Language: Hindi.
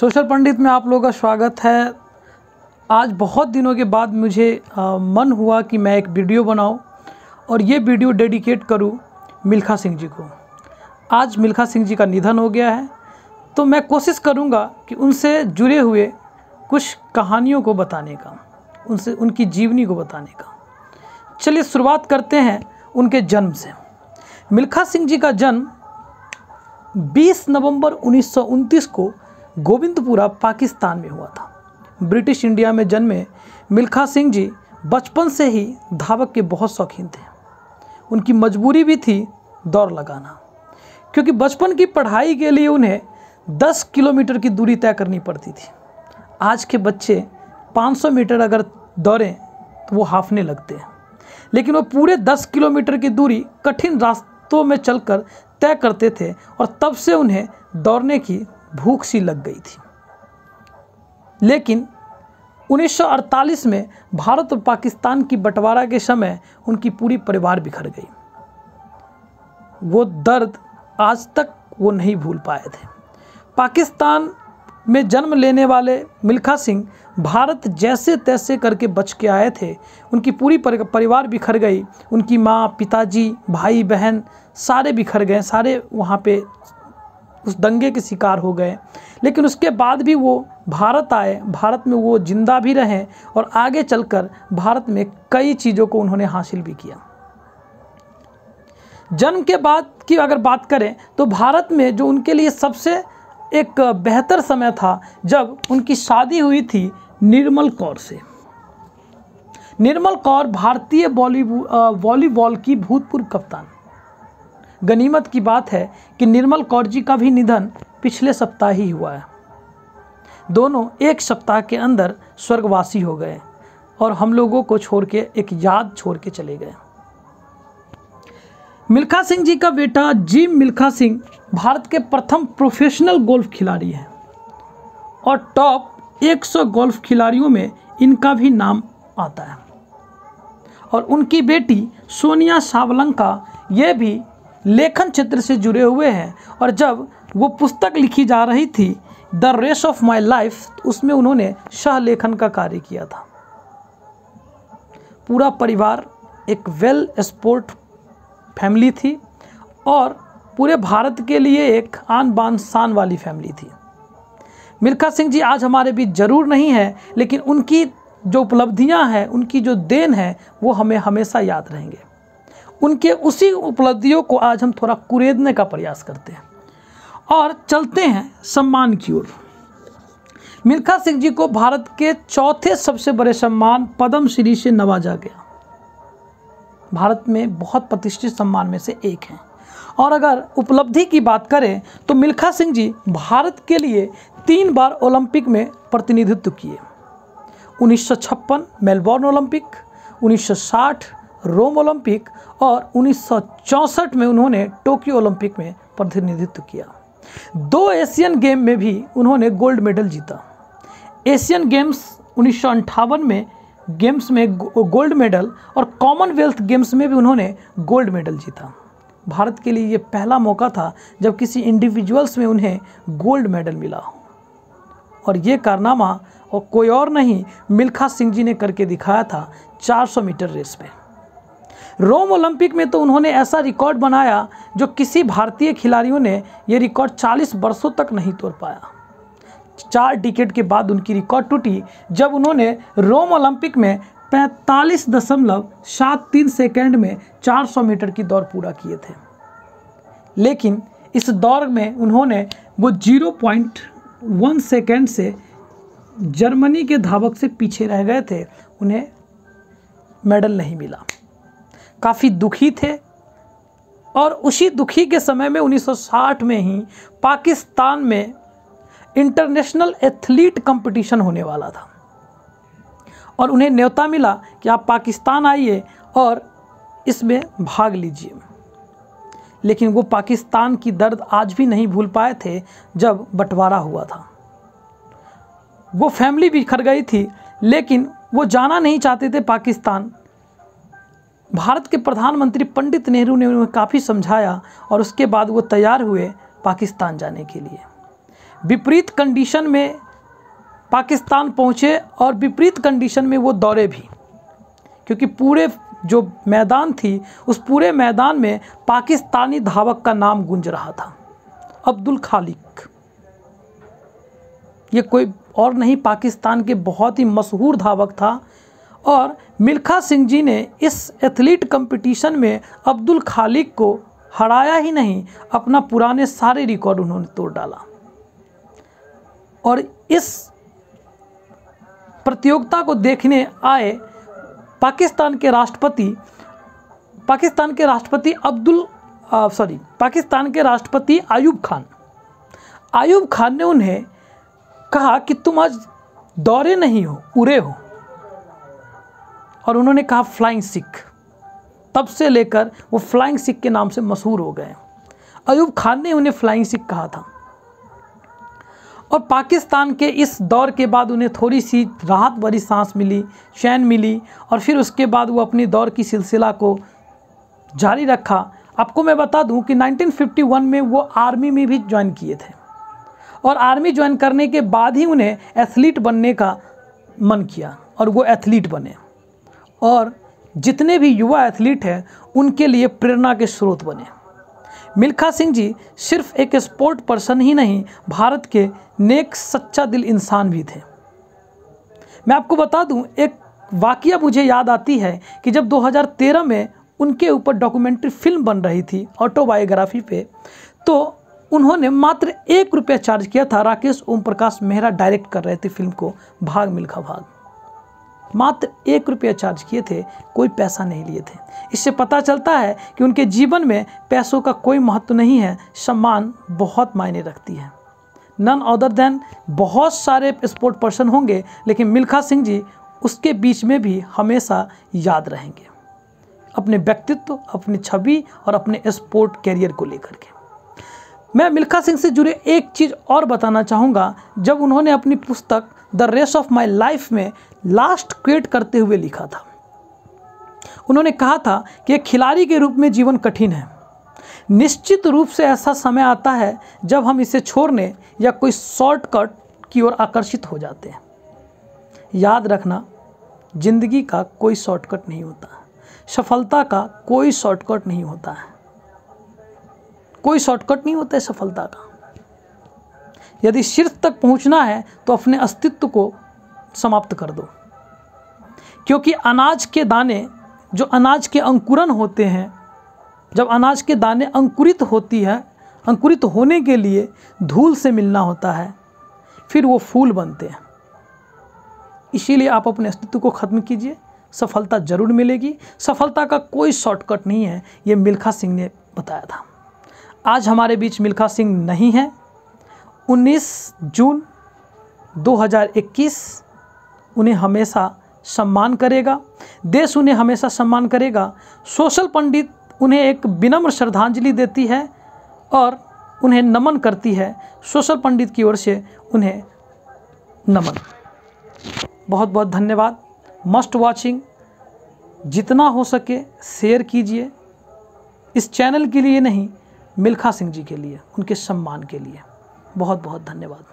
सोशल पंडित में आप लोगों का स्वागत है। आज बहुत दिनों के बाद मुझे मन हुआ कि मैं एक वीडियो बनाऊं और ये वीडियो डेडिकेट करूं मिल्खा सिंह जी को। आज मिल्खा सिंह जी का निधन हो गया है, तो मैं कोशिश करूंगा कि उनसे जुड़े हुए कुछ कहानियों को बताने का, उनकी जीवनी को बताने का। चलिए शुरुआत करते हैं उनके जन्म से। मिल्खा सिंह जी का जन्म 20 नवंबर 1929 को गोविंदपुरा पाकिस्तान में हुआ था। ब्रिटिश इंडिया में जन्मे मिल्खा सिंह जी बचपन से ही धावक के बहुत शौकीन थे। उनकी मजबूरी भी थी दौड़ लगाना, क्योंकि बचपन की पढ़ाई के लिए उन्हें 10 किलोमीटर की दूरी तय करनी पड़ती थी। आज के बच्चे 500 मीटर अगर दौड़ें तो वो हाफने लगते हैं, लेकिन वो पूरे 10 किलोमीटर की दूरी कठिन रास्तों में चलकर तय करते थे और तब से उन्हें दौड़ने की भूख सी लग गई थी। लेकिन 1948 में भारत और पाकिस्तान की बंटवारा के समय उनकी पूरी परिवार बिखर गई। वो दर्द आज तक वो नहीं भूल पाए थे। पाकिस्तान में जन्म लेने वाले मिल्खा सिंह भारत जैसे तैसे करके बच के आए थे। उनकी पूरी परिवार बिखर गई। उनकी माँ, पिताजी, भाई बहन सारे बिखर गए, सारे वहाँ पे उस दंगे के शिकार हो गए। लेकिन उसके बाद भी वो भारत आए, भारत में वो जिंदा भी रहे और आगे चलकर भारत में कई चीज़ों को उन्होंने हासिल भी किया। जन्म के बाद की अगर बात करें तो भारत में जो उनके लिए सबसे एक बेहतर समय था जब उनकी शादी हुई थी निर्मल कौर से। निर्मल कौर भारतीय वॉलीबॉल की भूतपूर्व कप्तान। गनीमत की बात है कि निर्मल कौर जी का भी निधन पिछले सप्ताह ही हुआ है। दोनों एक सप्ताह के अंदर स्वर्गवासी हो गए और हम लोगों को छोड़ के एक याद छोड़ के चले गए। मिल्खा सिंह जी का बेटा जिम मिल्खा सिंह भारत के प्रथम प्रोफेशनल गोल्फ खिलाड़ी हैं और टॉप 100 गोल्फ खिलाड़ियों में इनका भी नाम आता है। और उनकी बेटी सोनिया सावलंका ये भी लेखन क्षेत्र से जुड़े हुए हैं और जब वो पुस्तक लिखी जा रही थी the race of my life, उसमें उन्होंने सह लेखन का कार्य किया था। पूरा परिवार एक वेल स्पोर्ट फैमिली थी और पूरे भारत के लिए एक आन बान शान वाली फैमिली थी। मिल्खा सिंह जी आज हमारे बीच जरूर नहीं है, लेकिन उनकी जो उपलब्धियां हैं, उनकी जो देन है, वो हमें हमेशा याद रहेंगे। उनके उसी उपलब्धियों को आज हम थोड़ा कुरेदने का प्रयास करते हैं और चलते हैं सम्मान की ओर। मिल्खा सिंह जी को भारत के चौथे सबसे बड़े सम्मान पद्म श्री से नवाजा गया। भारत में बहुत प्रतिष्ठित सम्मान में से एक है। और अगर उपलब्धि की बात करें तो मिल्खा सिंह जी भारत के लिए 3 बार ओलंपिक में प्रतिनिधित्व किए। 1956 मेलबोर्न ओलंपिक, 1960 रोम ओलंपिक और 1964 में उन्होंने टोक्यो ओलंपिक में प्रतिनिधित्व किया। 2 एशियन गेम में भी उन्होंने गोल्ड मेडल जीता। एशियन गेम्स 1958 में गेम्स में गोल्ड मेडल और कॉमनवेल्थ गेम्स में भी उन्होंने गोल्ड मेडल जीता। भारत के लिए ये पहला मौका था जब किसी इंडिविजुअल्स में उन्हें गोल्ड मेडल मिला और ये कारनामा और कोई और नहीं, मिल्खा सिंह जी ने करके दिखाया था 400 मीटर रेस पे। रोम ओलंपिक में तो उन्होंने ऐसा रिकॉर्ड बनाया जो किसी भारतीय खिलाड़ियों ने ये रिकॉर्ड 40 वर्षों तक नहीं तोड़ पाया। 4 डिकेड के बाद उनकी रिकॉर्ड टूटी जब उन्होंने रोम ओलंपिक में 45.73 सेकेंड में 400 मीटर की दौड़ पूरा किए थे। लेकिन इस दौड़ में उन्होंने वो 0.1 सेकेंड से जर्मनी के धावक से पीछे रह गए थे। उन्हें मेडल नहीं मिला। काफ़ी दुखी थे और उसी दुखी के समय में 1960 में ही पाकिस्तान में इंटरनेशनल एथलीट कंपटीशन होने वाला था और उन्हें न्योता मिला कि आप पाकिस्तान आइए और इसमें भाग लीजिए। लेकिन वो पाकिस्तान की दर्द आज भी नहीं भूल पाए थे जब बंटवारा हुआ था। वो फैमिली बिखर गई थी, लेकिन वो जाना नहीं चाहते थे पाकिस्तान। भारत के प्रधानमंत्री पंडित नेहरू ने उन्हें काफ़ी समझाया और उसके बाद वो तैयार हुए पाकिस्तान जाने के लिए। विपरीत कंडीशन में पाकिस्तान पहुँचे और विपरीत कंडीशन में वो दौड़े भी, क्योंकि पूरे जो मैदान थी उस पूरे मैदान में पाकिस्तानी धावक का नाम गूंज रहा था, अब्दुल खालिक। ये कोई और नहीं, पाकिस्तान के बहुत ही मशहूर धावक था। और मिल्खा सिंह जी ने इस एथलीट कंपटीशन में अब्दुल खालिक को हराया ही नहीं, अपना पुराने सारे रिकॉर्ड उन्होंने तोड़ डाला। और इस प्रतियोगिता को देखने आए पाकिस्तान के राष्ट्रपति आयूब खान ने उन्हें कहा कि तुम आज दौड़े नहीं हो, उड़े हो। और उन्होंने कहा फ्लाइंग सिख। तब से लेकर वो फ्लाइंग सिख के नाम से मशहूर हो गए। आयूब खान ने उन्हें फ्लाइंग सिख कहा था। और पाकिस्तान के इस दौर के बाद उन्हें थोड़ी सी राहत भरी सांस मिली, चैन मिली, और फिर उसके बाद वो अपनी दौर की सिलसिला को जारी रखा। आपको मैं बता दूं कि 1951 में वो आर्मी में भी ज्वाइन किए थे, और आर्मी ज्वाइन करने के बाद ही उन्हें एथलीट बनने का मन किया और वो एथलीट बने, और जितने भी युवा एथलीट हैं उनके लिए प्रेरणा के स्रोत बने। मिल्खा सिंह जी सिर्फ एक स्पोर्ट पर्सन ही नहीं, भारत के नेक सच्चा दिल इंसान भी थे। मैं आपको बता दूं, एक वाकया मुझे याद आती है कि जब 2013 में उनके ऊपर डॉक्यूमेंट्री फिल्म बन रही थी ऑटोबायोग्राफी पे, तो उन्होंने मात्र 1 रुपया चार्ज किया था। राकेश ओम प्रकाश मेहरा डायरेक्ट कर रहे थे फिल्म को, भाग मिल्खा भाग। मात्र 1 रुपया चार्ज किए थे, कोई पैसा नहीं लिए थे। इससे पता चलता है कि उनके जीवन में पैसों का कोई महत्व नहीं है, सम्मान बहुत मायने रखती है। नन अदर देन, बहुत सारे स्पोर्ट पर्सन होंगे, लेकिन मिल्खा सिंह जी उसके बीच में भी हमेशा याद रहेंगे, अपने व्यक्तित्व, अपनी छवि और अपने स्पोर्ट कैरियर को लेकर के। मैं मिल्खा सिंह से जुड़े एक चीज़ और बताना चाहूँगा। जब उन्होंने अपनी पुस्तक the race of my life में लास्ट क्वेट करते हुए लिखा था, उन्होंने कहा था कि एक खिलाड़ी के रूप में जीवन कठिन है। निश्चित रूप से ऐसा समय आता है जब हम इसे छोड़ने या कोई शॉर्टकट की ओर आकर्षित हो जाते हैं। याद रखना, जिंदगी का कोई शॉर्टकट नहीं होता, सफलता का कोई शॉर्टकट नहीं होता है, कोई शॉर्टकट नहीं होता है सफलता का। यदि शीर्ष तक पहुंचना है तो अपने अस्तित्व को समाप्त कर दो, क्योंकि अनाज के दाने, जो अनाज के अंकुरन होते हैं, जब अनाज के दाने अंकुरित होती है, अंकुरित होने के लिए धूल से मिलना होता है, फिर वो फूल बनते हैं। इसीलिए आप अपने अस्तित्व को ख़त्म कीजिए, सफलता जरूर मिलेगी। सफलता का कोई शॉर्टकट नहीं है, ये मिल्खा सिंह ने बताया था। आज हमारे बीच मिल्खा सिंह नहीं है। 19 जून 2021 उन्हें हमेशा सम्मान करेगा, देश उन्हें हमेशा सम्मान करेगा। सोशल पंडित उन्हें एक विनम्र श्रद्धांजलि देती है और उन्हें नमन करती है। सोशल पंडित की ओर से उन्हें नमन। बहुत बहुत धन्यवाद। Must watching. जितना हो सके शेयर कीजिए, इस चैनल के लिए नहीं, मिल्खा सिंह जी के लिए, उनके सम्मान के लिए। बहुत बहुत धन्यवाद।